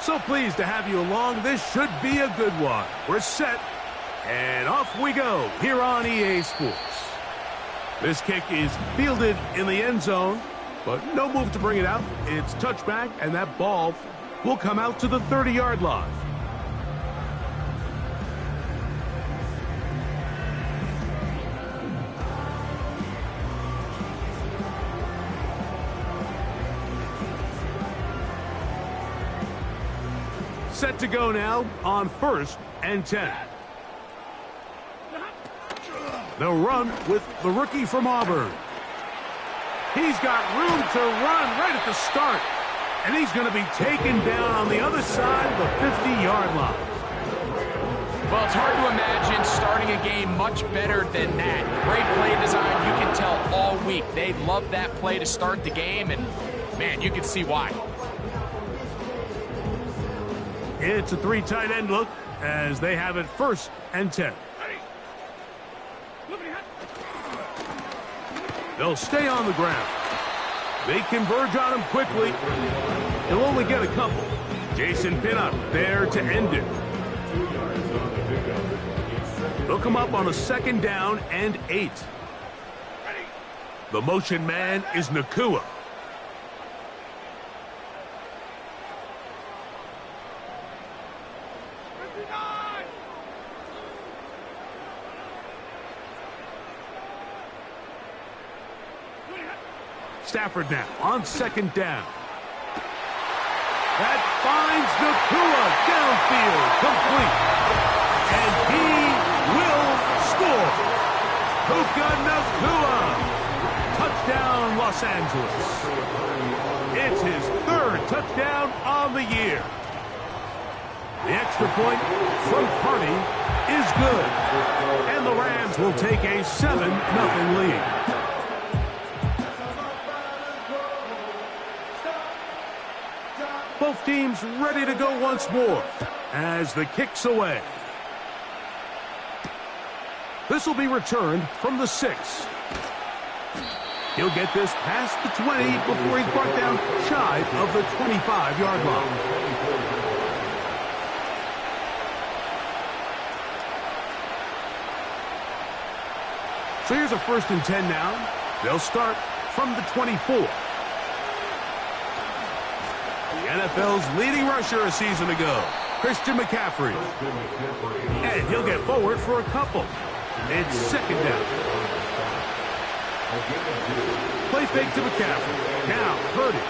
So pleased to have you along. This should be a good one. We're set, and off we go here on EA Sports. This kick is fielded in the end zone, but no move to bring it out. It's touchback, and that ball will come out to the 30-yard line. Set to go now on 1st and 10. They'll run with the rookie from Auburn. He's got room to run right at the start. And he's going to be taken down on the other side of the 50-yard line. Well, it's hard to imagine starting a game much better than that. Great play design. You can tell all week they love that play to start the game. And, man, you can see why. It's a 3 tight end look as they have it 1st and 10. They'll stay on the ground. They converge on him quickly. He'll only get a couple. Jason Pinnock there to end it. They'll come up on a 2nd down and 8. The motion man is Nakua. Stafford now on 2nd down. That finds Nakua downfield, complete. And he will score. Puka Nakua. Touchdown, Los Angeles. It's his 3rd touchdown on the year. The extra point from Party is good. And the Rams will take a 7-0 lead. Both teams ready to go once more as the kick's away. This will be returned from the 6. He'll get this past the 20 before he's brought down shy of the 25-yard line. So here's a 1st and 10 now. They'll start from the 24. NFL's leading rusher a season ago, Christian McCaffrey. And he'll get forward for a couple. It's 2nd down. Play fake to McCaffrey. Now, Purdy.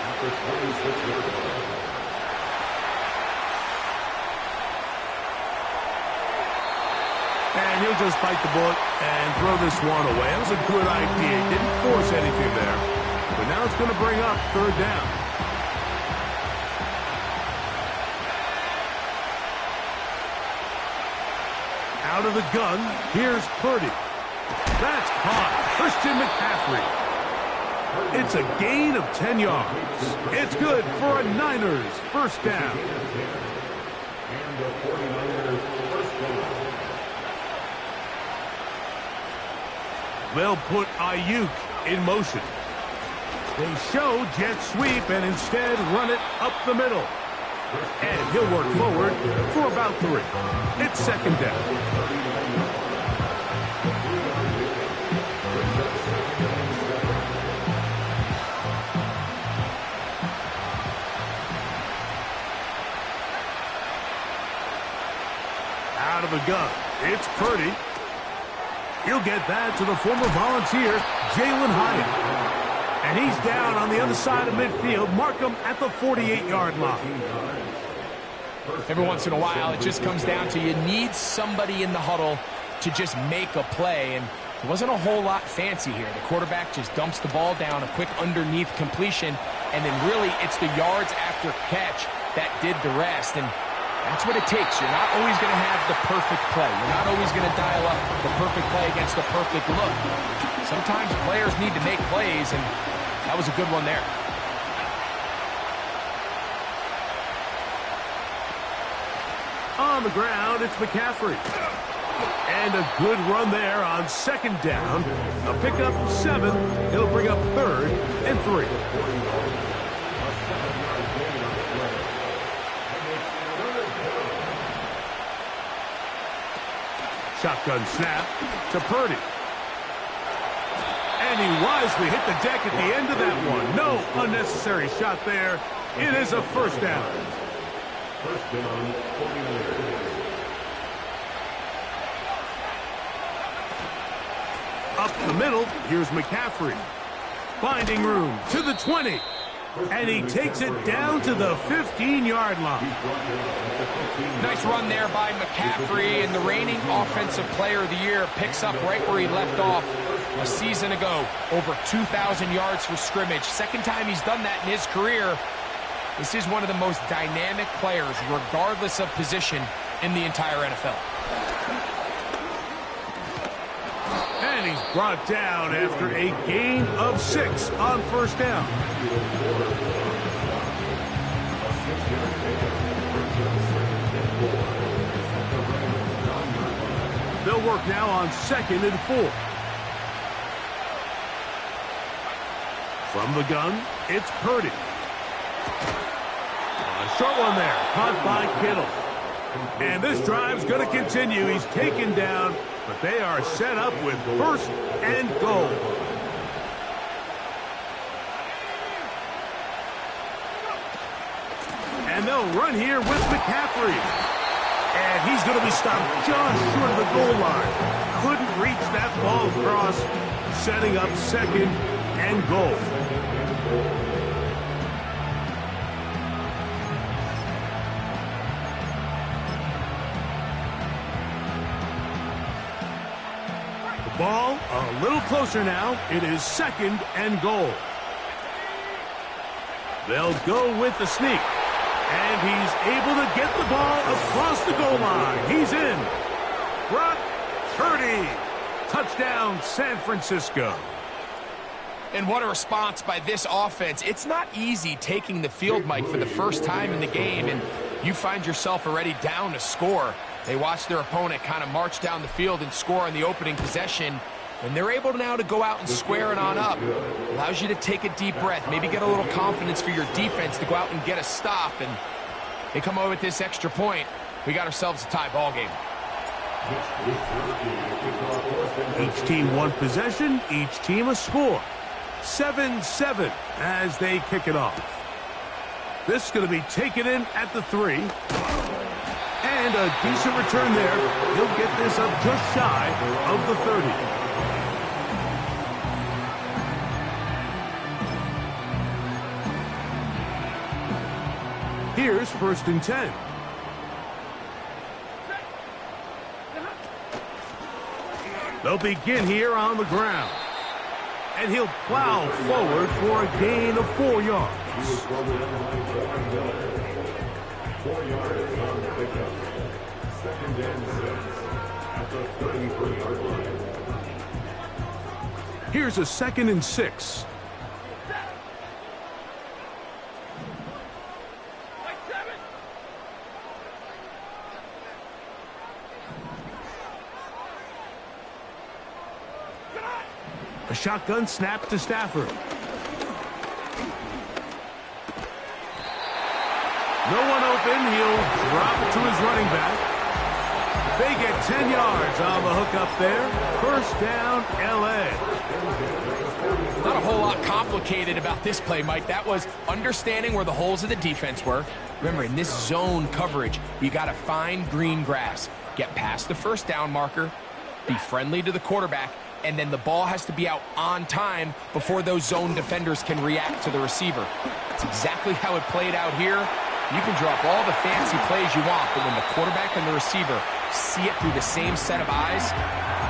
And he'll just bite the bullet and throw this one away. That was a good idea. He didn't force anything there. But now it's going to bring up 3rd down. Out of the gun, here's Purdy. That's caught. Christian McCaffrey. It's a gain of 10 yards. It's good for a Niners 1st down. They'll put Ayuk in motion. They show jet sweep and instead run it up the middle. And he'll work forward for about 3. It's 2nd down. Out of the gun, it's Purdy. He'll get that to the former Volunteer, Jalen Hyatt. And he's down on the other side of midfield. Mark him at the 48-yard line. Every once in a while, it just comes down to you need somebody in the huddle to just make a play. And it wasn't a whole lot fancy here. The quarterback just dumps the ball down, a quick underneath completion, and then really it's the yards after catch that did the rest. And that's what it takes. You're not always going to have the perfect play. You're not always going to dial up the perfect play against the perfect look. Sometimes players need to make plays, and that was a good one there. On the ground, it's McCaffrey. And a good run there on 2nd down. A pickup 7. It'll bring up 3rd and 3. Shotgun snap to Purdy. And he wisely hit the deck at the end of that one. No unnecessary shot there. It is a first down. First down, 49ers. Up the middle, here's McCaffrey. Finding room to the 20. And he takes it down to the 15-yard line. Nice run there by McCaffrey, and the reigning Offensive Player of the Year picks up right where he left off a season ago. Over 2,000 yards for scrimmage. Second time he's done that in his career. This is one of the most dynamic players, regardless of position, in the entire NFL. And he's brought down after a gain of 6 on first down. They'll work now on 2nd and 4. From the gun, it's Purdy. A short one there, caught by Kittle. And this drive's going to continue. He's taken down, but they are set up with 1st and goal. And they'll run here with McCaffrey. And he's going to be stopped just short of the goal line. Couldn't reach that ball across, setting up 2nd and goal. Ball a little closer now. It is 2nd and goal. They'll go with the sneak. And he's able to get the ball across the goal line. He's in. Brock Purdy. Touchdown, San Francisco. And what a response by this offense. It's not easy taking the field, Mike, for the first time in the game, and you find yourself already down to score. They watch their opponent kind of march down the field and score on the opening possession. And they're able now to go out and square it on up. Allows you to take a deep breath, maybe get a little confidence for your defense to go out and get a stop. And they come away with this extra point. We got ourselves a tie ball game. Each team one possession, each team a score. 7-7 as they kick it off. This is going to be taken in at the 3. And a decent return there. He'll get this up just shy of the 30. Here's 1st and 10. They'll begin here on the ground. And he'll plow forward for a gain of 4 yards. 4 yards on the pickup. 2nd and 6 at the 33-yard line. Here's a 2nd and 6. A shotgun snap to Stafford. No one open. He'll drop it to his running back. They get 10 yards on the hook up there. 1st down, L.A. Not a whole lot complicated about this play, Mike. That was understanding where the holes of the defense were. Remember, in this zone coverage, you got to find green grass. Get past the 1st down marker. Be friendly to the quarterback. And then the ball has to be out on time before those zone defenders can react to the receiver. That's exactly how it played out here. You can drop all the fancy plays you want, but when the quarterback and the receiver see it through the same set of eyes,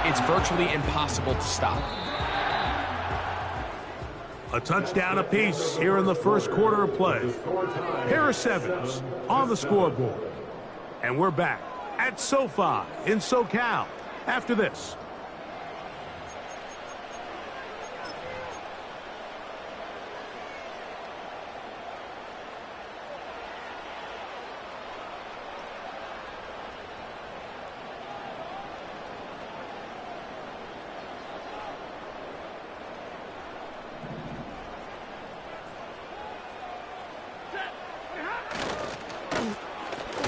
it's virtually impossible to stop. A touchdown apiece here in the 1st quarter of play. Harris Evans on the scoreboard. And we're back at SoFi in SoCal after this.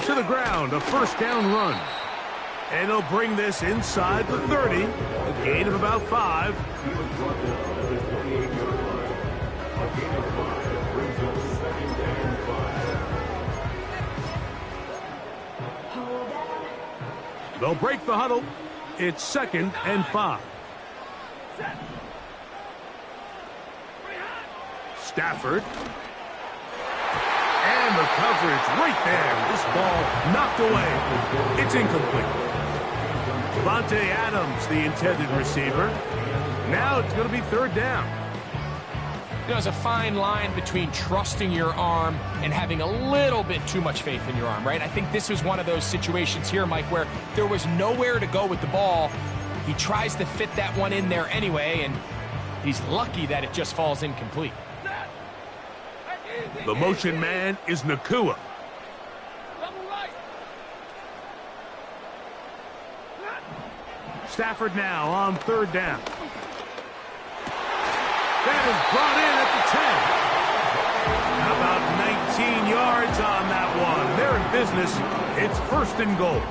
To the ground, a 1st down run. And he'll bring this inside the 30. A gain of about 5. They'll break the huddle. It's 2nd and 5. Stafford. And the coverage right there. This ball knocked away. It's incomplete. Devontae Adams, the intended receiver. Now it's going to be 3rd down. There's a fine line between trusting your arm and having a little bit too much faith in your arm, right? I think this is one of those situations here, Mike, where there was nowhere to go with the ball. He tries to fit that one in there anyway, and he's lucky that it just falls incomplete. The motion man is Nakua. Stafford now on 3rd down. That is brought in at the 10. About 19 yards on that one. They're in business. It's 1st and goal.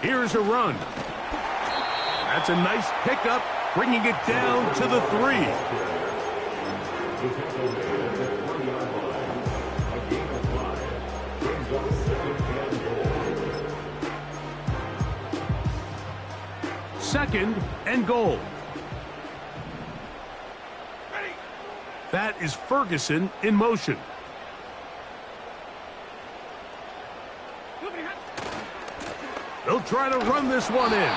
Here's a run. That's a nice pickup, bringing it down to the 3. Second and goal. That is Ferguson in motion. They'll try to run this one in.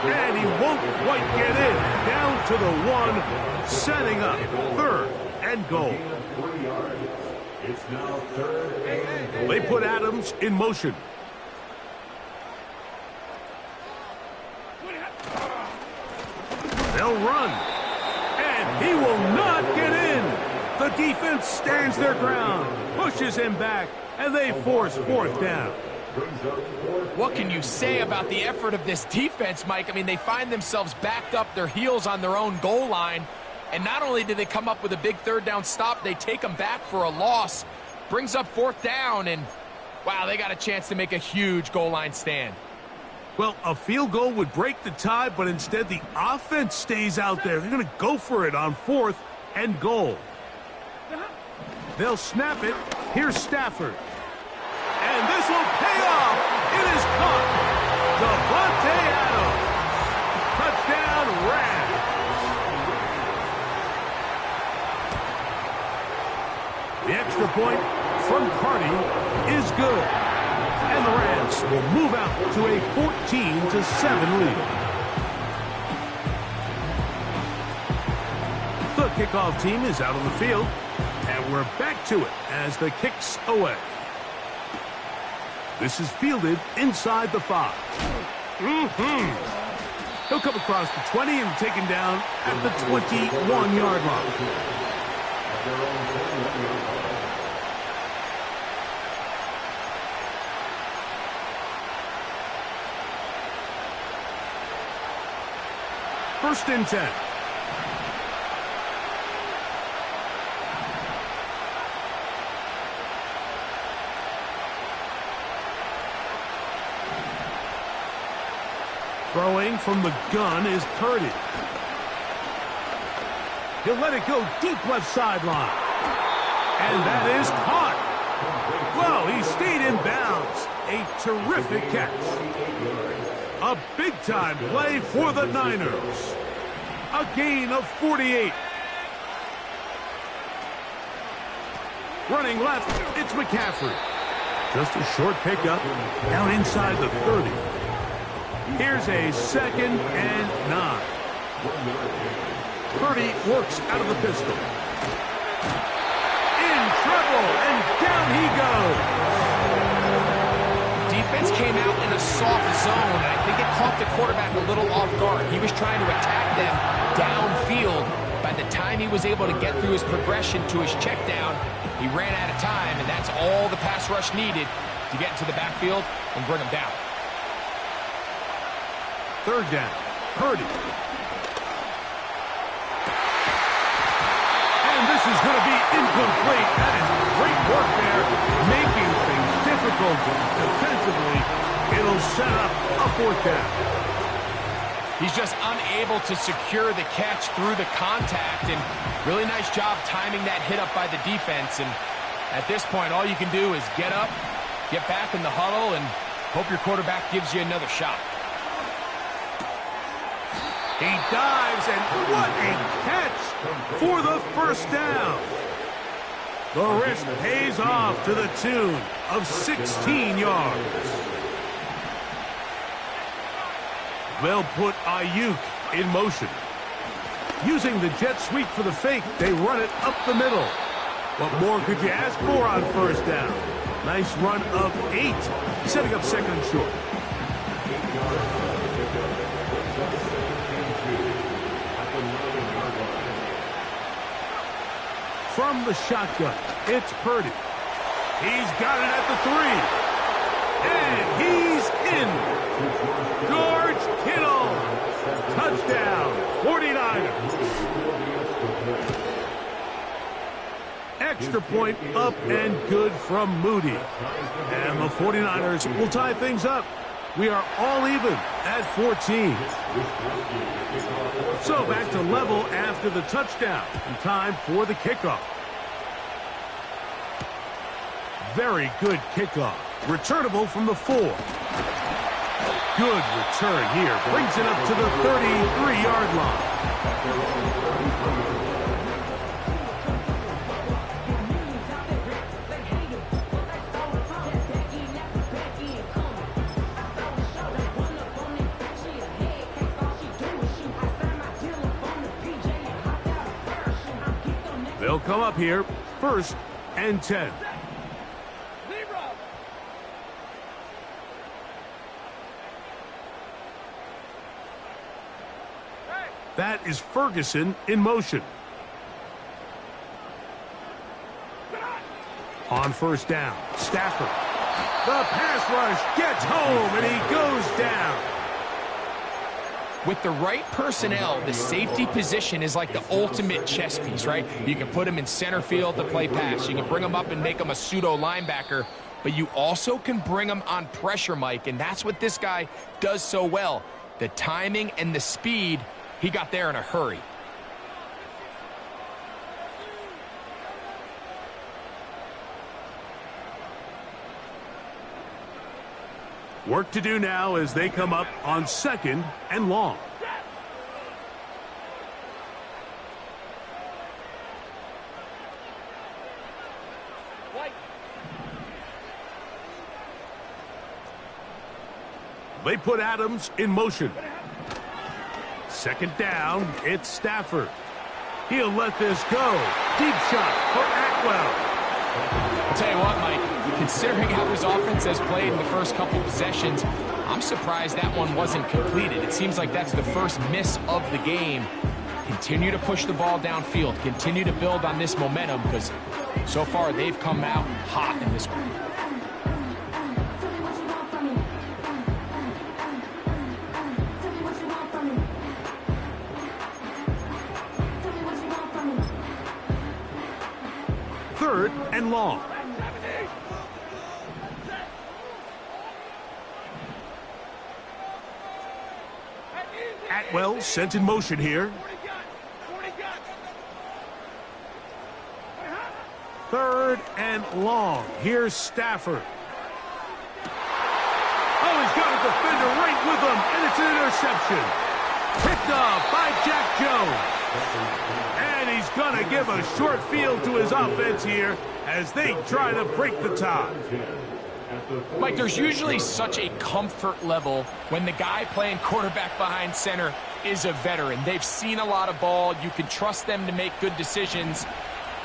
And he won't quite get in. Down to the 1, setting up 3rd and goal. It's now 3rd and goal. They put Adams in motion. They'll run. And he will not get in. The defense stands their ground, pushes him back, and they force 4th down. What can you say about the effort of this defense, Mike? I mean, they find themselves backed up their heels on their own goal line. And not only do they come up with a big 3rd down stop, they take them back for a loss. Brings up 4th down, and wow, they got a chance to make a huge goal line stand. Well, a field goal would break the tie, but instead the offense stays out there. They're going to go for it on 4th and goal. They'll snap it. Here's Stafford. And this will pay off. It is caught. Devontae Adams. Touchdown, Rams. The extra point from Carty is good. And the Rams will move out to a 14-7 lead. The kickoff team is out on the field. And we're back to it as the kick's away. This is fielded inside the 5. He'll come across the 20 and taken down at the 21-yard line. First and 10. Throwing from the gun is Purdy. He'll let it go deep left sideline. And that is caught. Well, he stayed in bounds. A terrific catch. A big-time play for the Niners. A gain of 48. Running left, it's McCaffrey. Just a short pickup down inside the 30. Here's a 2nd and 9. Purdy works out of the pistol. In trouble, and down he goes. Defense came out in a soft zone, and I think it caught the quarterback a little off guard. He was trying to attack them downfield. By the time he was able to get through his progression to his check down, he ran out of time, and that's all the pass rush needed to get into the backfield and bring him down. 3rd down. Purdy. And this is going to be Incomplete. That is great work there, making things difficult defensively. It'll set up a fourth down. He's just unable to secure the catch through the contact, and really nice job timing that hit up by the defense. And at this point, all you can do is get up, get back in the huddle, and hope your quarterback gives you another shot. He dives, and what a catch for the first down. The risk pays off to the tune of 16 yards. They'll put Ayuk in motion. Using the jet sweep for the fake, they run it up the middle. What more could you ask for on first down? Nice run of 8, setting up second and short. From the shotgun, it's Purdy. He's got it at the 3. And he's in. George Kittle. Touchdown, 49ers. Extra point up and good from Moody. And the 49ers will tie things up. We are all even at 14. So back to level after the touchdown. And time for the kickoff. Very good kickoff. Returnable from the 4. Good return here. Brings it up to the 33-yard line. They'll come up here, 1st and 10. That is Ferguson in motion. On first down, Stafford. The pass rush gets home, and he goes down. With the right personnel, the safety position is like the ultimate chess piece, right? You can put him in center field to play pass. You can bring him up and make him a pseudo linebacker, but you also can bring him on pressure, Mike, and that's what this guy does so well. The timing and the speed, he got there in a hurry. Work to do now as they come up on 2nd and long. They put Adams in motion. 2nd down, it's Stafford. He'll let this go. Deep shot for Atwell. I'll tell you what, Mike, considering how this offense has played in the first couple possessions, I'm surprised that one wasn't completed. It seems like that's the first miss of the game. Continue to push the ball downfield. Continue to build on this momentum because so far they've come out hot in this one. Third and long. Atwell sent in motion here. 3rd and long. Here's Stafford. Oh, he's got a defender right with him, and it's an interception. Picked off by Jack Jones. And he's going to give a short field to his offense here as they try to break the tie. Mike, there's usually such a comfort level when the guy playing quarterback behind center is a veteran. They've seen a lot of ball. You can trust them to make good decisions.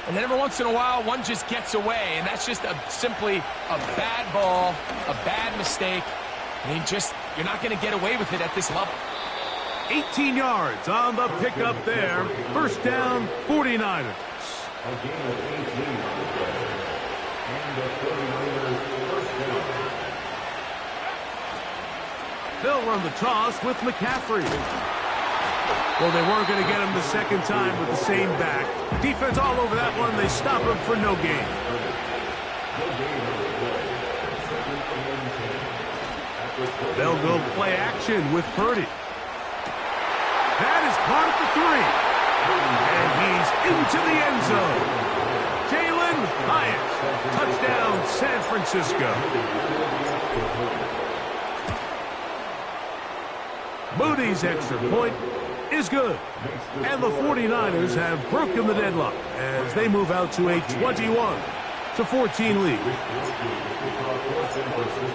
And then every once in a while, one just gets away, and that's just simply a bad ball, a bad mistake. I mean, you're not going to get away with it at this level. 18 yards on the pickup there. 1st down, 49ers. They'll run the toss with McCaffrey. Well, they weren't going to get him the second time with the same back. Defense all over that one. They stop him for no gain. They'll go play action with Purdy. That is caught at the 3. And he's into the end zone. Jalen Hyatt. Touchdown, San Francisco. Moody's extra point is good. And the 49ers have broken the deadlock as they move out to a 21-14 lead.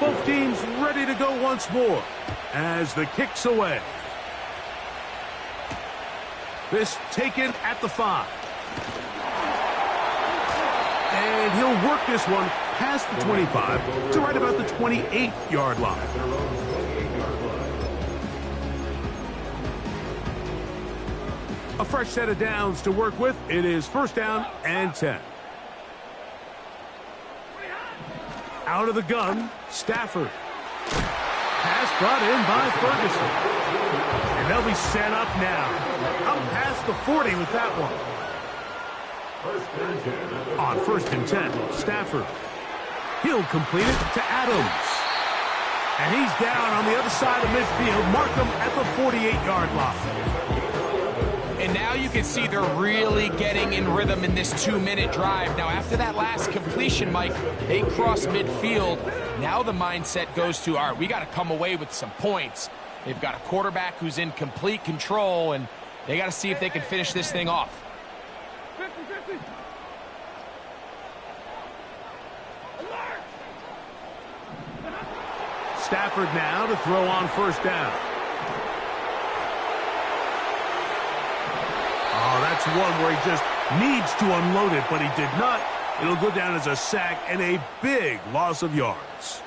Both teams ready to go once more as the kick's away. This taken at the 5. And he'll work this one past the 25 to right about the 28-yard line. A fresh set of downs to work with. It is first down and 10. Out of the gun, Stafford. Pass brought in by Ferguson. And they'll be set up now. Up past the 40 with that one. On first and 10, Stafford. He'll complete it to Adams. And he's down on the other side of midfield. Mark him at the 48-yard line. And now you can see they're really getting in rhythm in this 2-minute drive. Now, after that last completion, Mike, they cross midfield. Now the mindset goes to, all right, we got to come away with some points. They've got a quarterback who's in complete control, and they got to see if they can finish this thing off. 50-50. Stafford now to throw on first down. Oh, that's one where he just needs to unload it, but he did not. It'll go down as a sack and a big loss of yards.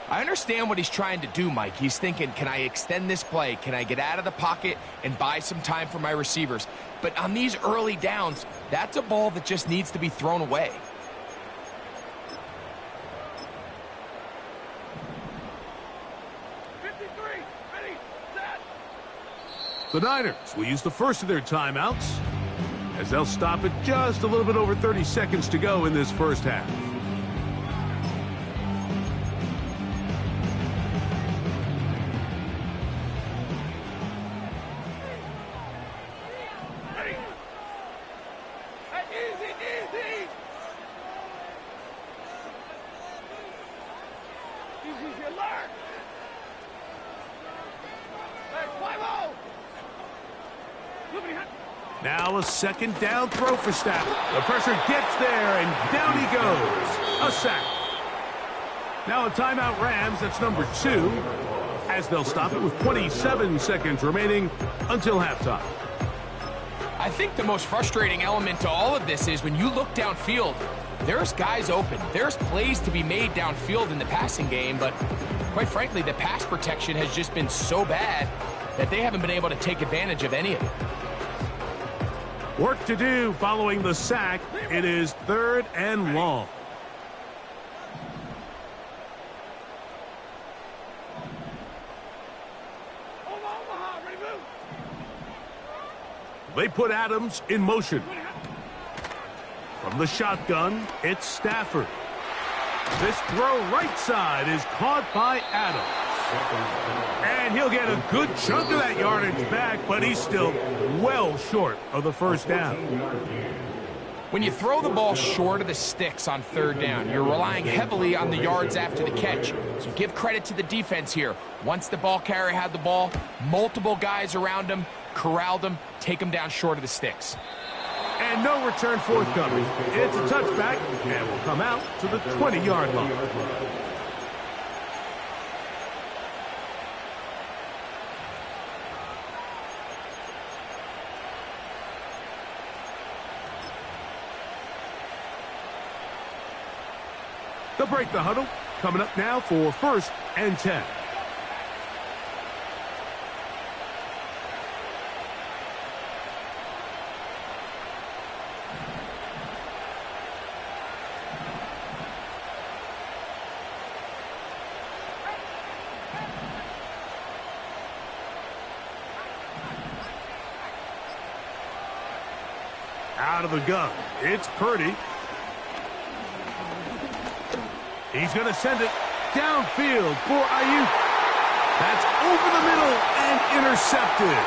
I understand what he's trying to do, Mike. He's thinking, can I extend this play? Can I get out of the pocket and buy some time for my receivers? But on these early downs, that's a ball that just needs to be thrown away. The Niners will use the first of their timeouts as they'll stop it just a little bit over 30 seconds to go in this first half. Now a second down throw for Stafford. The pressure gets there, and down he goes. A sack. Now a timeout Rams. That's number 2. As they'll stop it with 27 seconds remaining until halftime. I think the most frustrating element to all of this is when you look downfield, there's guys open. There's plays to be made downfield in the passing game, but quite frankly, the pass protection has just been so bad that they haven't been able to take advantage of any of it. Work to do following the sack. It is 3rd and long. They put Adams in motion. From the shotgun, it's Stafford. This throw right side is caught by Adams. And he'll get a good chunk of that yardage back, but he's still well short of the first down. When you throw the ball short of the sticks on 3rd down, you're relying heavily on the yards after the catch. So give credit to the defense here. Once the ball carrier had the ball, multiple guys around him, corralled him, take him down short of the sticks. And no return forthcoming. It's a touchback, and will come out to the 20-yard line. They'll break the huddle. Coming up now for 1st and 10. Out of the gun, it's Purdy. He's going to send it downfield for Ayuk. That's over the middle and intercepted.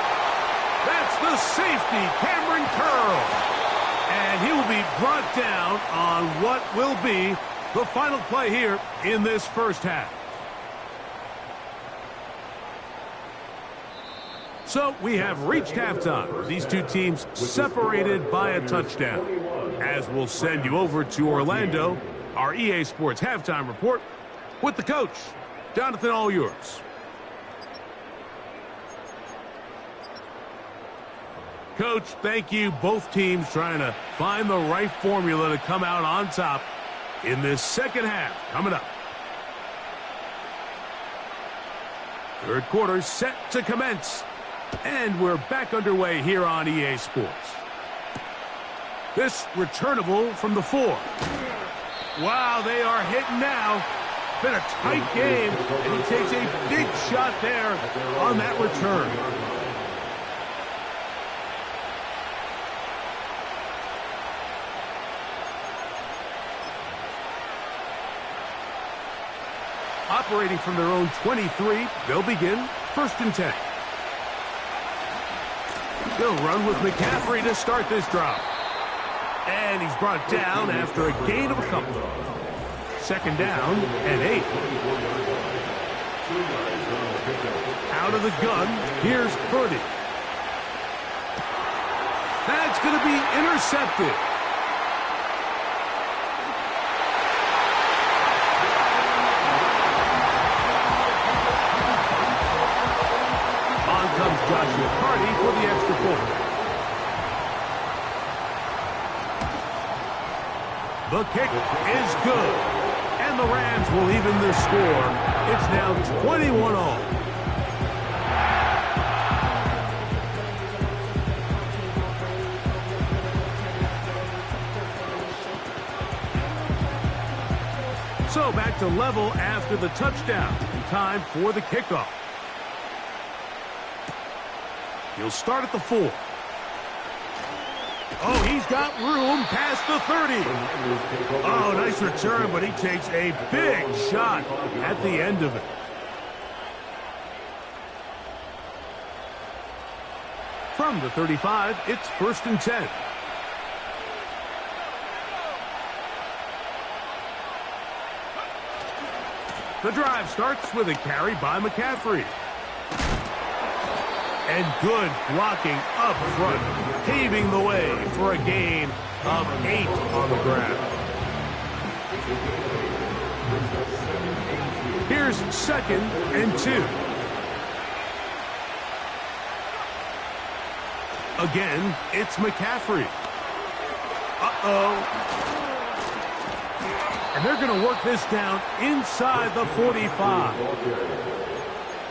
That's the safety, Cameron Curl. And he will be brought down on what will be the final play here in this first half. So we have reached halftime. These two teams separated by a touchdown. As we'll send you over to Orlando, our EA Sports halftime report with the coach. Jonathan, all yours. Coach, thank you. Both teams trying to find the right formula to come out on top in this second half coming up. Third quarter set to commence. And we're back underway here on EA Sports. This returnable from the 4. Wow, they are hitting now. Been a tight game, and he takes a big shot there on that return. Operating from their own 23, they'll begin 1st and 10. They'll run with McCaffrey to start this drive. And he's brought down after a gain of a couple. 2nd down and 8. Out of the gun, here's Purdy. That's going to be intercepted. Comes Joshua Carty for the extra point. The kick is good. And the Rams will even the score. It's now 21-all. So back to level after the touchdown. Time for the kickoff. He'll start at the 4. Oh, he's got room past the 30. Oh, nice return, but he takes a big shot at the end of it. From the 35, it's 1st and 10. The drive starts with a carry by McCaffrey. And good blocking up front, paving the way for a gain of 8 on the ground. Here's 2nd and 2. Again, it's McCaffrey. Uh-oh. And they're going to work this down inside the 45.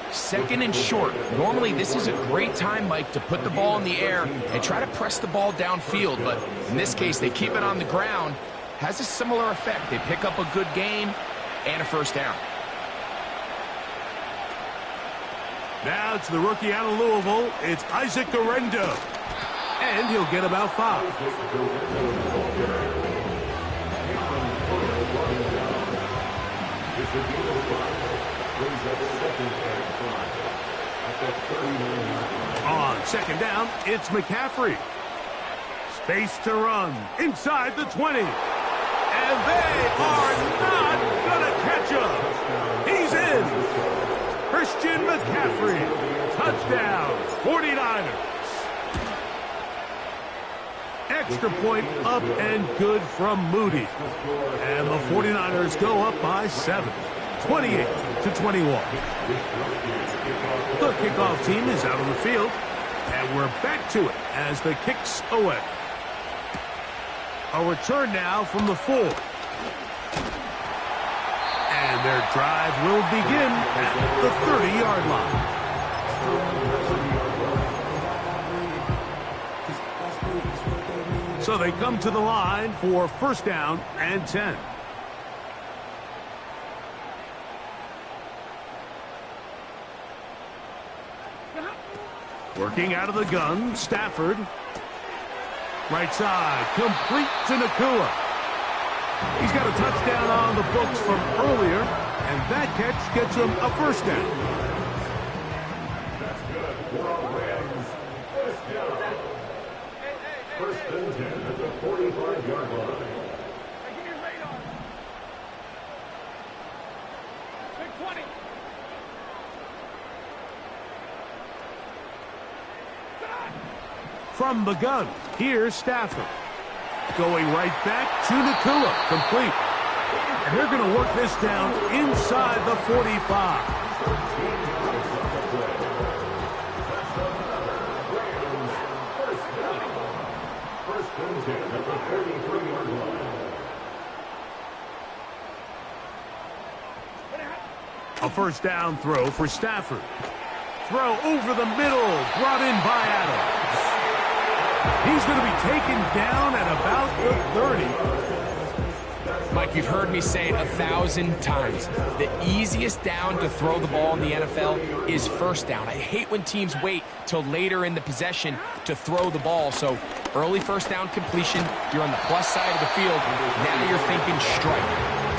2nd and short. Normally, this is a great time, Mike, to put the ball in the air and try to press the ball downfield. But in this case, they keep it on the ground. Has a similar effect. They pick up a good game and a 1st down. Now it's the rookie out of Louisville. It's Isaac Guerrero. And he'll get about 5. On 2nd down, it's McCaffrey. Space to run inside the 20. And they are not going to catch him. He's in. Christian McCaffrey. Touchdown, 49ers. Extra point up and good from Moody. And the 49ers go up by 7. 28-21. The kickoff team is out on the field, and we're back to it as the kick's away. A return now from the 4. And their drive will begin at the 30-yard line. So they come to the line for 1st down and 10. Working out of the gun, Stafford. Right side, complete to Nakua. He's got a touchdown on the books from earlier, and that catch gets him a first down. That's good. We're on Rams. First down. First and 10 at the 45-yard line. Hey, give me your radar. Big 20. From the gun, here's Stafford. Going right back to Nakua, complete. And they're going to work this down inside the 45. First and 10 at the 43-yard line. A first down throw for Stafford. Throw over the middle, brought in by Adams. He's going to be taken down at about the 30. Mike, you've heard me say it 1,000 times. The easiest down to throw the ball in the NFL is first down. I hate when teams wait till later in the possession to throw the ball. So early first down completion, you're on the plus side of the field. Now you're thinking strike,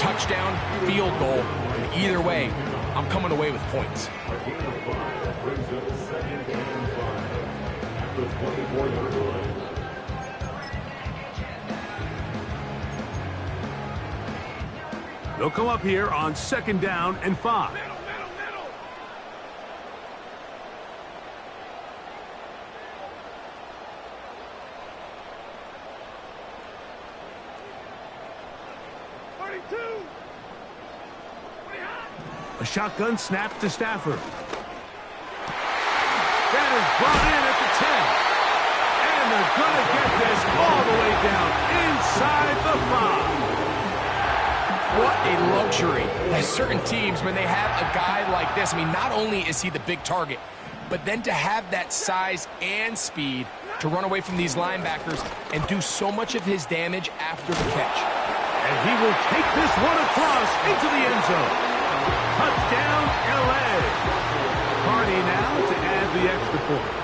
touchdown, field goal. And either way, I'm coming away with points. A gain of 5 brings up second and 5 at the 24-yard line. They'll come up here on second down and 5. Middle. 32. A shotgun snap to Stafford. That is brought in at the 10. And they're going to get this all the way down inside the 5. What a luxury. There's certain teams, when they have a guy like this, I mean, not only is he the big target, but then to have that size and speed to run away from these linebackers and do so much of his damage after the catch. And he will take this one across into the end zone. Touchdown, L.A. Hardy now to add the extra point.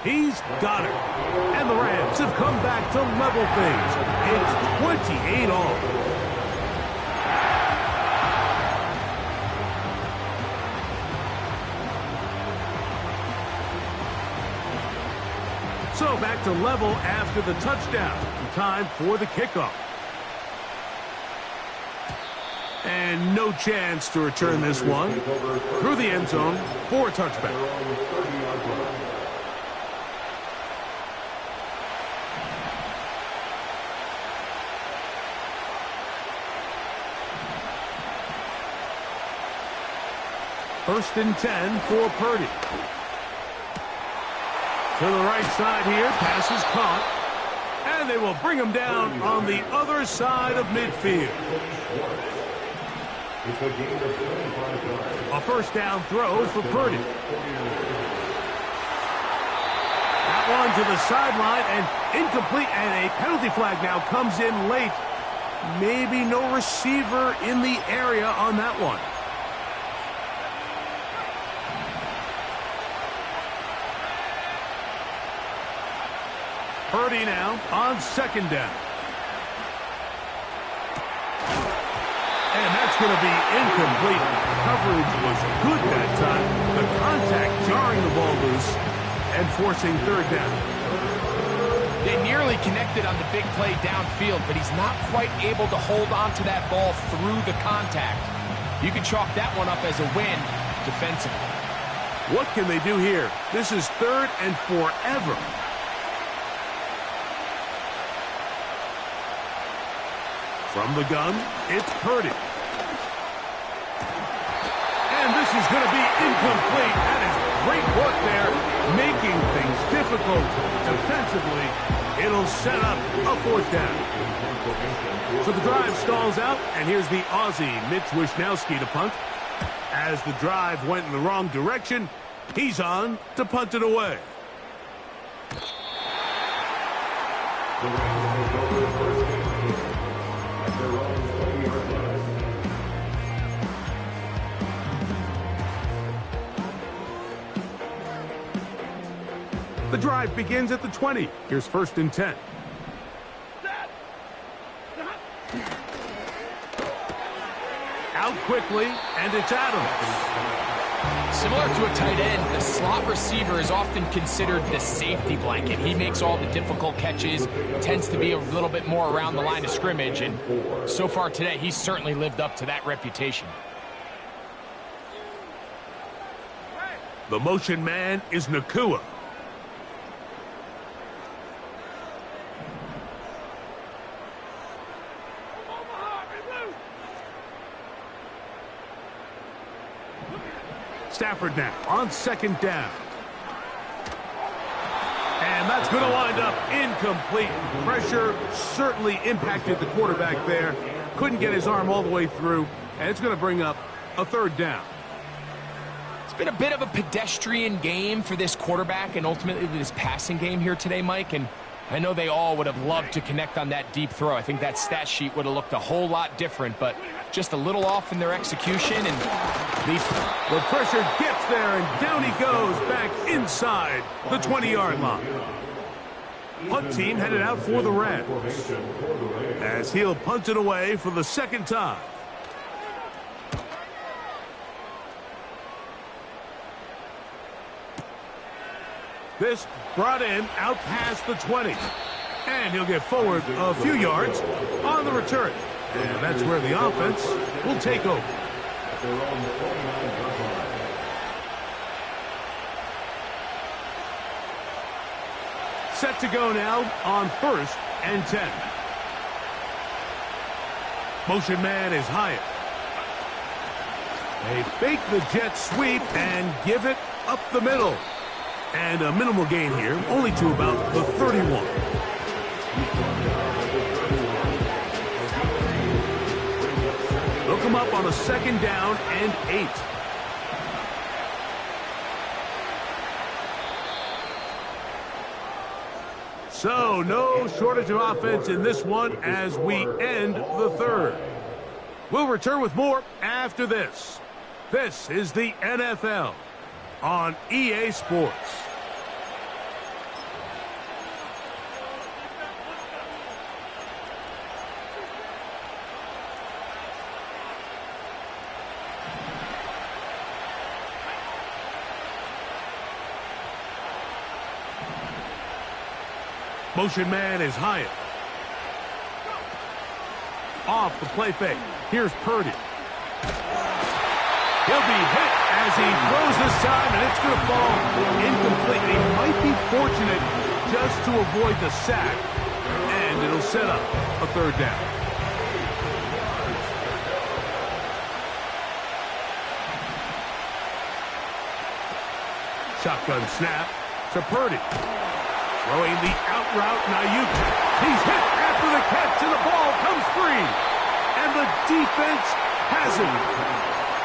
He's got it. And the Rams have come back to level things. It's 28 all. So back to level after the touchdown. Time for the kickoff. And no chance to return this one. Through the end zone for a touchback. First and 10 for Purdy. To the right side here, pass is caught. And they will bring him down on the other side of midfield. A first down throw for Purdy. That one to the sideline and incomplete, and a penalty flag now comes in late. Maybe no receiver in the area on that one. Purdy now on second down. And that's going to be incomplete. Coverage was good that time. The contact jarring the ball loose and forcing third down. They nearly connected on the big play downfield, but he's not quite able to hold on to that ball through the contact. You can chalk that one up as a win defensively. What can they do here? This is third and forever. From the gun, it's Purdy. And this is going to be incomplete. That is great work there, making things difficult defensively. It'll set up a fourth down. So the drive stalls out, and here's the Aussie, Mitch Wishnowsky, to punt. As the drive went in the wrong direction, he's on to punt it away. The drive begins at the 20. Here's 1st and 10. Out quickly, and it's Adams. Similar to a tight end, the slot receiver is often considered the safety blanket. He makes all the difficult catches, tends to be a little bit more around the line of scrimmage, and so far today, he's certainly lived up to that reputation. The motion man is Nakua. Stafford now on 2nd down. And that's going to wind up incomplete. Pressure certainly impacted the quarterback there. Couldn't get his arm all the way through. And it's going to bring up a 3rd down. It's been a bit of a pedestrian game for this quarterback and ultimately this passing game here today, Mike. And I know they all would have loved to connect on that deep throw. I think that stat sheet would have looked a whole lot different, but just a little off in their execution. And the pressure gets there, and down he goes back inside the 20-yard line. Punt team headed out for the Rams as he'll punt it away for the 2nd time. This brought in out past the 20. And he'll get forward a few yards on the return. And that's where the offense will take over. Set to go now on 1st and 10. Motion man is Hyatt. They fake the jet sweep and give it up the middle. And a minimal gain here, only to about the 31. They'll come up on a 2nd down and 8. So, no shortage of offense in this one as we end the 3rd. We'll return with more after this. This is the NFL on EA Sports. Motion man is Hyatt. Off the play fake. Here's Purdy. He'll be hit as he throws this time, and it's going to fall incomplete. He might be fortunate just to avoid the sack, and it'll set up a 3rd down. Shotgun snap to Purdy. Throwing the out route, Ayuk. He's hit after the catch, and the ball comes free. And the defense has him.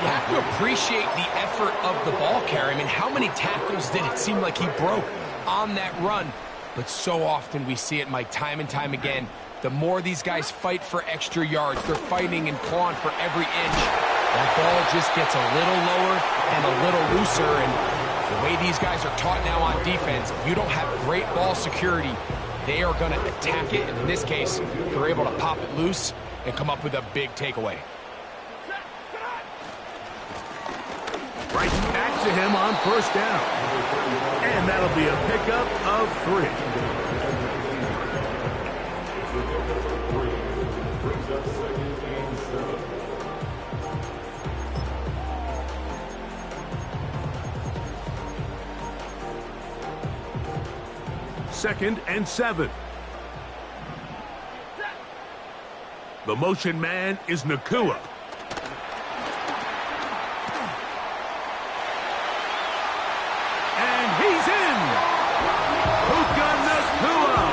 You have to appreciate the effort of the ball carrier. I mean, how many tackles did it seem like he broke on that run? But so often we see it, Mike, time and time again. The more these guys fight for extra yards, they're fighting and clawing for every inch. That ball just gets a little lower and a little looser. And the way these guys are taught now on defense, if you don't have great ball security, they are going to attack it. And in this case, they're able to pop it loose and come up with a big takeaway. Right back to him on 1st down. And that'll be a pickup of 3. Second and 7. The motion man is Nakua. And he's in! Puka Nakua!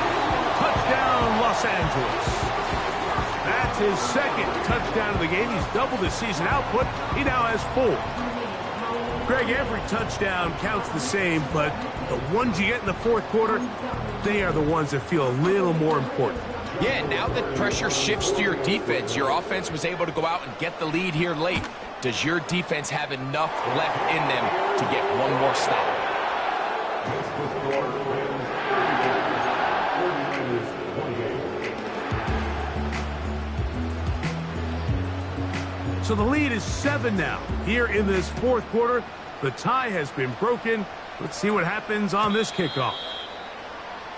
Touchdown, Los Angeles. That's his 2nd touchdown of the game. He's doubled his season output. He now has 4. Greg, every touchdown counts the same, but the ones you get in the 4th quarter, they are the ones that feel a little more important. Yeah, now that pressure shifts to your defense, your offense was able to go out and get the lead here late. Does your defense have enough left in them to get one more stop? So the lead is 7 now. Here in this fourth quarter, the tie has been broken. Let's see what happens on this kickoff.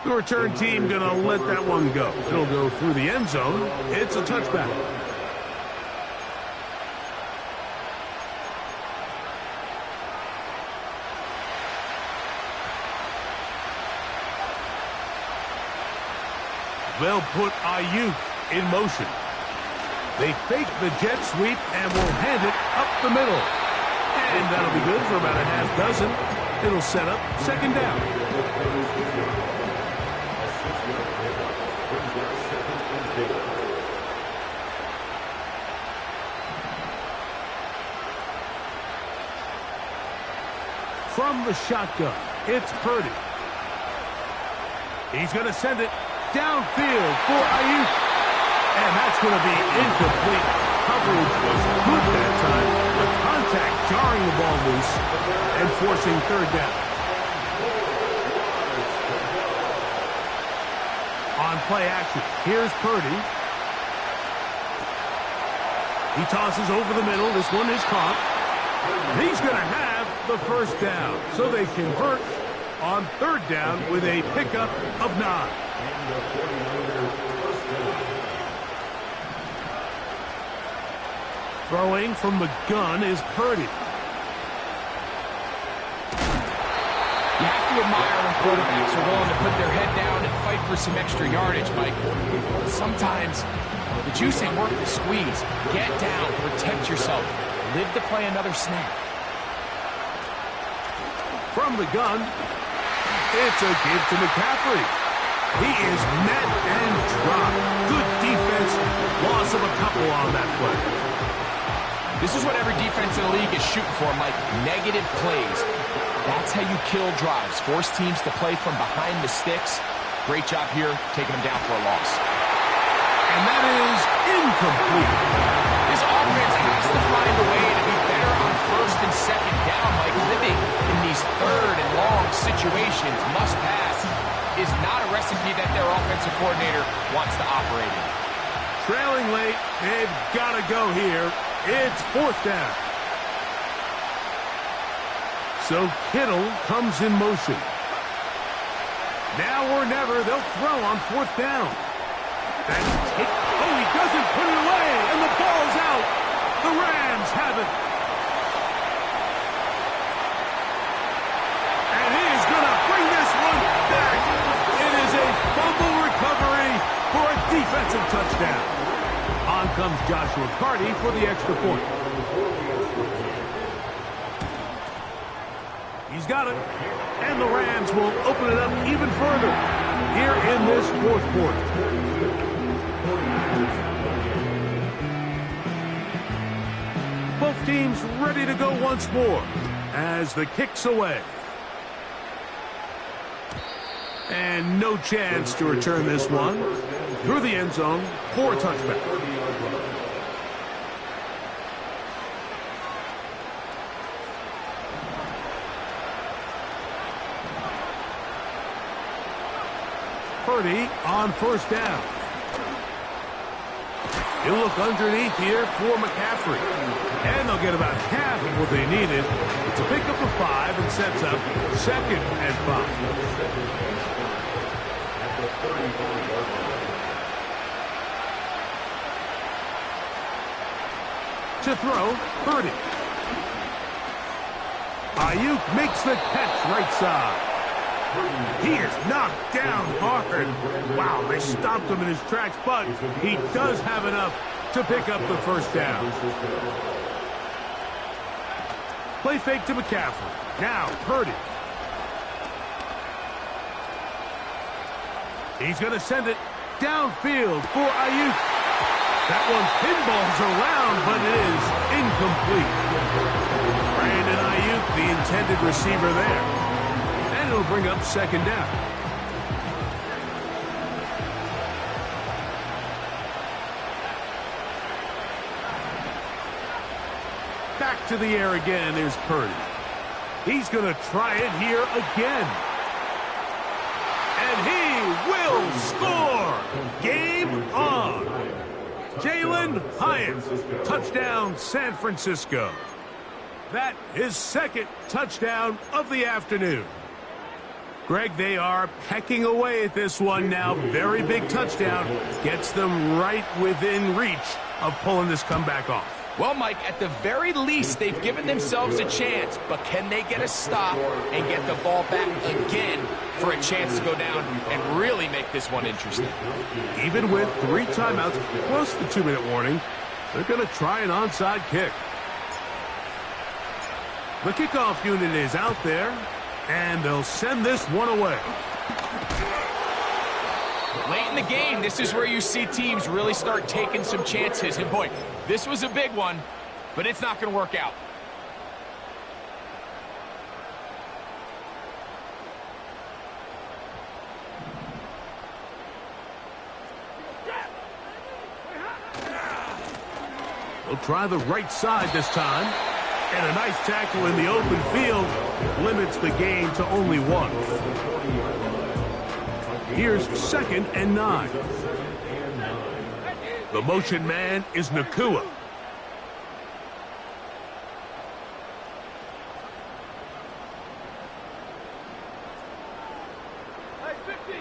The return team going to let that one go. It'll go through the end zone. It's a touchback. They'll put Ayuk in motion. They fake the jet sweep and will hand it up the middle. And that'll be good for about a half dozen. It'll set up second down. From the shotgun, it's Purdy. He's going to send it downfield for Ayuk. And that's going to be incomplete. Coverage was good that time. The contact jarring the ball loose and forcing third down. On play action, here's Purdy. He tosses over the middle. This one is caught. He's going to have the first down. So they convert on third down with a pickup of 9. Throwing from the gun is Purdy. You have to admire when quarterbacks are willing to put their head down and fight for some extra yardage, Mike. Sometimes the juice ain't worth the squeeze. Get down, protect yourself, live to play another snap. From the gun, it's a give to McCaffrey. He is met and dropped. Good defense, loss of a couple on that play. This is what every defense in the league is shooting for, Mike. Negative plays. That's how you kill drives. Force teams to play from behind the sticks. Great job here, taking them down for a loss. And that is incomplete. This offense has to find a way to be better on first and second down, Mike. Living in these third and long situations, must pass, is not a recipe that their offensive coordinator wants to operate in. Trailing late, they've got to go here. It's fourth down. So Kittle comes in motion. Now or never, they'll throw on fourth down. Oh, he doesn't put it away, and the ball's out. The Rams have it. And he's going to bring this one back. It is a fumble recovery for a defensive touchdown. On comes Joshua Carty for the extra point. He's got it. And the Rams will open it up even further here in this fourth quarter. Both teams ready to go once more as the kick's away. And no chance to return this one through the end zone for a touchback. Purdy on first down. He'll look underneath here for McCaffrey. And they'll get about half of what they needed. It's a pickup of 5 and sets up second and 5. To throw, Purdy. Ayuk makes the catch right side. He is knocked down hard. Wow, they stopped him in his tracks, but he does have enough to pick up the first down. Play fake to McCaffrey. Now, Purdy. He's going to send it downfield for Ayuk. That one pinballs around, but it is incomplete. Brandon Ayuk, the intended receiver there. And it'll bring up second down. Back to the air again is Purdy. He's going to try it here again. And he will score. Game on. Jalen Hyatt. Touchdown, San Francisco. That is second touchdown of the afternoon. Greg, they are pecking away at this one now. Very big touchdown. Gets them right within reach of pulling this comeback off. Well, Mike, at the very least, they've given themselves a chance, but can they get a stop and get the ball back again for a chance to go down and really make this one interesting? Even with 3 timeouts plus the 2-minute warning, they're going to try an onside kick. The kickoff unit is out there, and they'll send this one away. Late in the game, this is where you see teams really start taking some chances. And boy, this was a big one, but it's not going to work out. They'll try the right side this time. And a nice tackle in the open field limits the gain to only 1. Here's 2nd and 9. The motion man is Nakua. Hey, 50.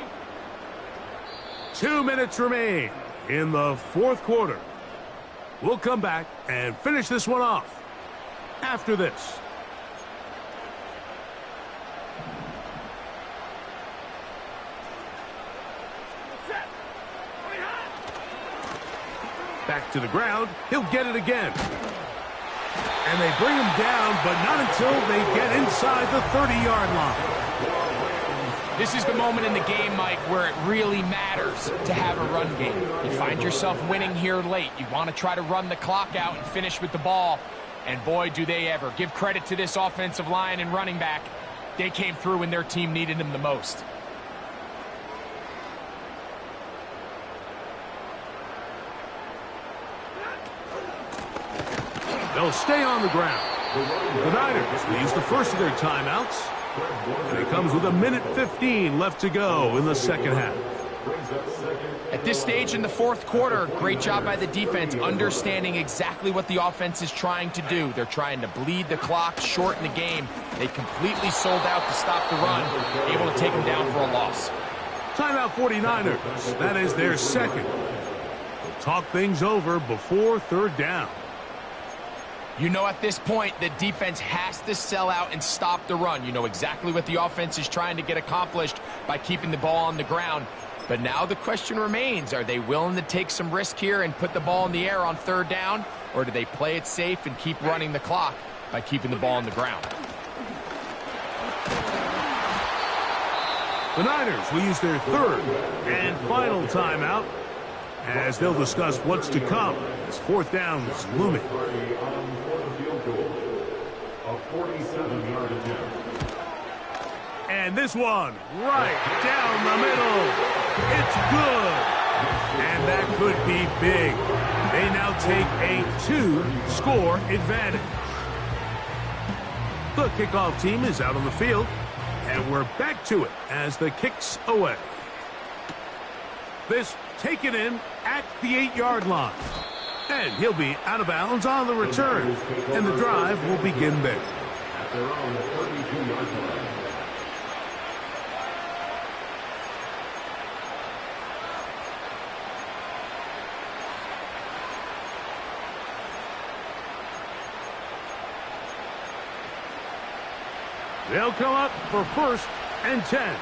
2 minutes remain in the 4th quarter. We'll come back and finish this one off after this. Back to the ground. He'll get it again. And they bring him down, but not until they get inside the 30-yard line. This is the moment in the game, Mike, where it really matters to have a run game. You find yourself winning here late. You want to try to run the clock out and finish with the ball. And boy, do they ever. Give credit to this offensive line and running back. They came through when their team needed them the most. They'll stay on the ground. The Niners will use the first of their timeouts. And it comes with 1:15 left to go in the second half. At this stage in the 4th quarter, great job by the defense understanding exactly what the offense is trying to do. They're trying to bleed the clock, shorten the game. They completely sold out to stop the run, able to take them down for a loss. Timeout 49ers. That is their second. They'll talk things over before 3rd down. You know at this point, the defense has to sell out and stop the run. You know exactly what the offense is trying to get accomplished by keeping the ball on the ground. But now the question remains, are they willing to take some risk here and put the ball in the air on 3rd down? Or do they play it safe and keep running the clock by keeping the ball on the ground? The Niners will use their 3rd and final timeout as they'll discuss what's to come as 4th down is looming. And this one right down the middle. It's good. And that could be big. They now take a 2-score advantage. The kickoff team is out on the field. And we're back to it as the kick's away. This taken in at the 8-yard line. And he'll be out of bounds on the return. And the drive will begin there. At their own 32-yard line. They'll come up for 1st and 10.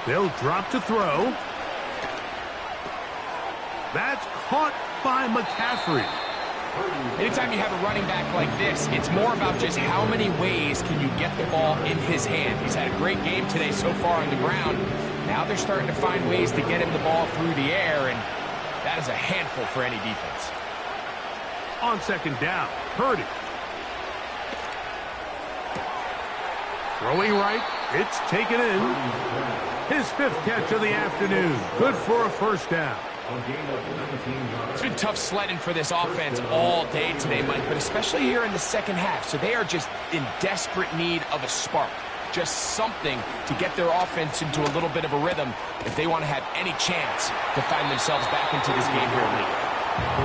They'll drop to throw. That's caught by McCaffrey. Anytime you have a running back like this, it's more about just how many ways can you get the ball in his hand. He's had a great game today so far on the ground. Now they're starting to find ways to get him the ball through the air, and that is a handful for any defense. On 2nd down, Purdy. Throwing right, it's taken in. His 5th catch of the afternoon. Good for a 1st down. It's been tough sledding for this offense all day today, Mike, but especially here in the second half. So they are just in desperate need of a spark. just something to get their offense into a little bit of a rhythm if they want to have any chance to find themselves back into this game here late.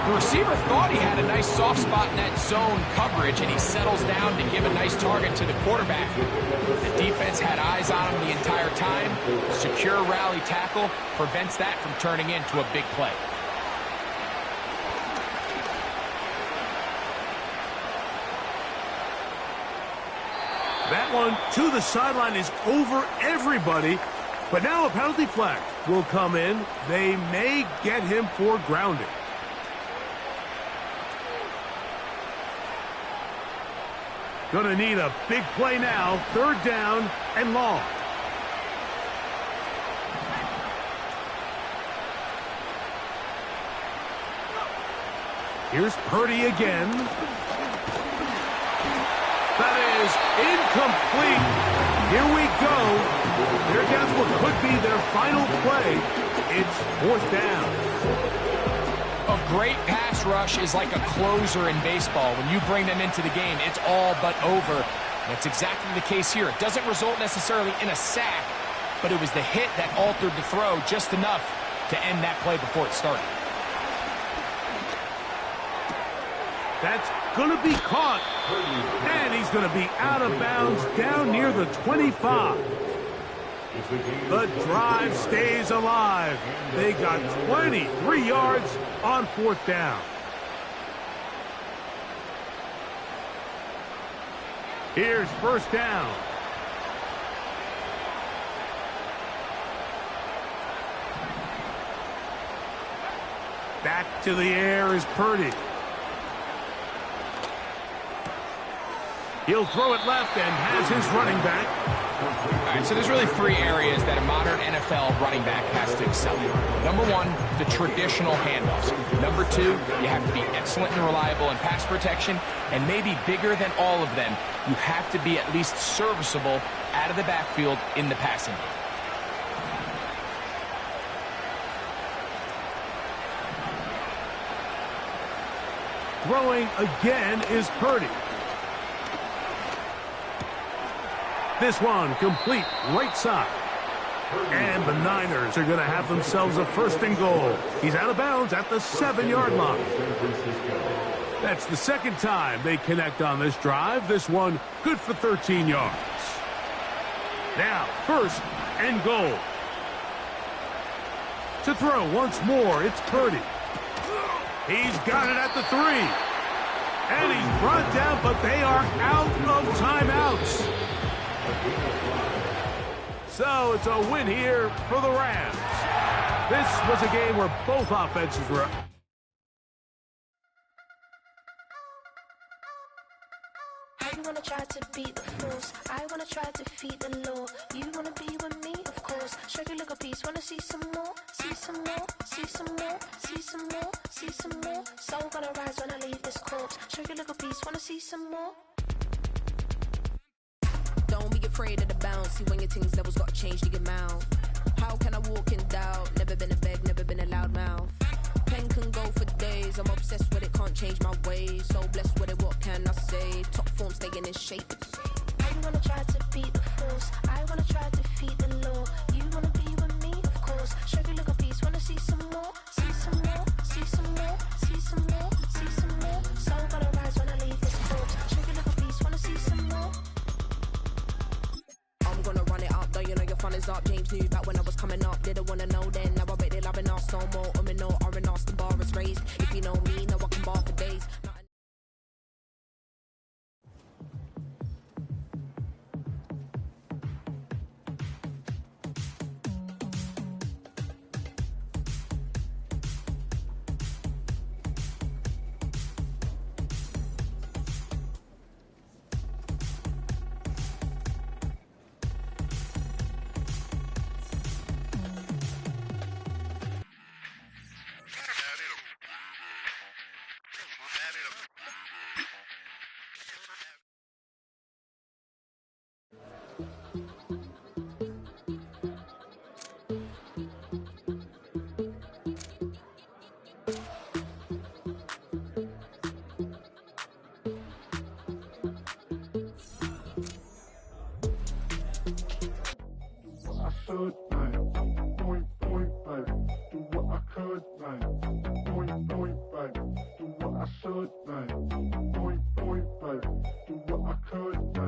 The receiver thought he had a nice soft spot in that zone coverage, and he settles down to give a nice target to the quarterback. The defense had eyes on him the entire time. Secure rally tackle prevents that from turning into a big play. That one to the sideline is over everybody, but now a penalty flag will come in. They may get him for grounding. Gonna need a big play now. 3rd down and long. Here's Purdy again. That is incomplete. Here we go. Here comes what could be their final play. It's 4th down. A great pass rush is like a closer in baseball. When you bring them into the game, it's all but over. That's exactly the case here. It doesn't result necessarily in a sack, but it was the hit that altered the throw just enough to end that play before it started. That's going to be caught, and he's going to be out of bounds down near the 25. The drive stays alive. They got 23 yards on 4th down. Here's 1st down. Back to the air is Purdy. He'll throw it left and has his running back. All right, so there's really 3 areas that a modern NFL running back has to excel in. Number 1, the traditional handoffs. Number 2, you have to be excellent and reliable in pass protection. And maybe bigger than all of them, you have to be at least serviceable out of the backfield in the passing game. Throwing again is Purdy. This one complete right side. And the Niners are going to have themselves a 1st and goal. He's out of bounds at the 7-yard line. That's the 2nd time they connect on this drive. This one good for 13 yards. Now 1st and goal. To throw once more, it's Purdy. He's got it at the 3. And he's brought down, but they are out of timeouts. So it's a win here for the Rams. This was a game where both offenses were... I wanna try to beat the force. I wanna try to defeat the law. You wanna be with me, of course. Show you a little piece. Wanna see some more? See some more? See some more? See some more? See some more? Soul gonna rise when I leave this corpse. Show you a little piece. Wanna see some more? Don't be afraid of the bounce. See when your things levels got to change to your mouth. How can I walk in doubt? Never been a beg, never been a loud mouth. Pen can go for days. I'm obsessed with it, can't change my ways. So blessed with it, what can I say? Top form staying in shape. I wanna try to beat the force. I wanna try to defeat the law. You wanna be with me, of course. Show you a little piece. Wanna see some more? See some more? See some more? See some more? See some more? Soul gonna rise when I leave this corpse. Show you a little piece. Wanna see some more? I'm gonna run it up, though you know your fun is up. James knew back when I was coming up, didn't wanna know then. Now I bet they're loving us no more. No, or an Austin bar is raised. If you know me, know I can bar for days. could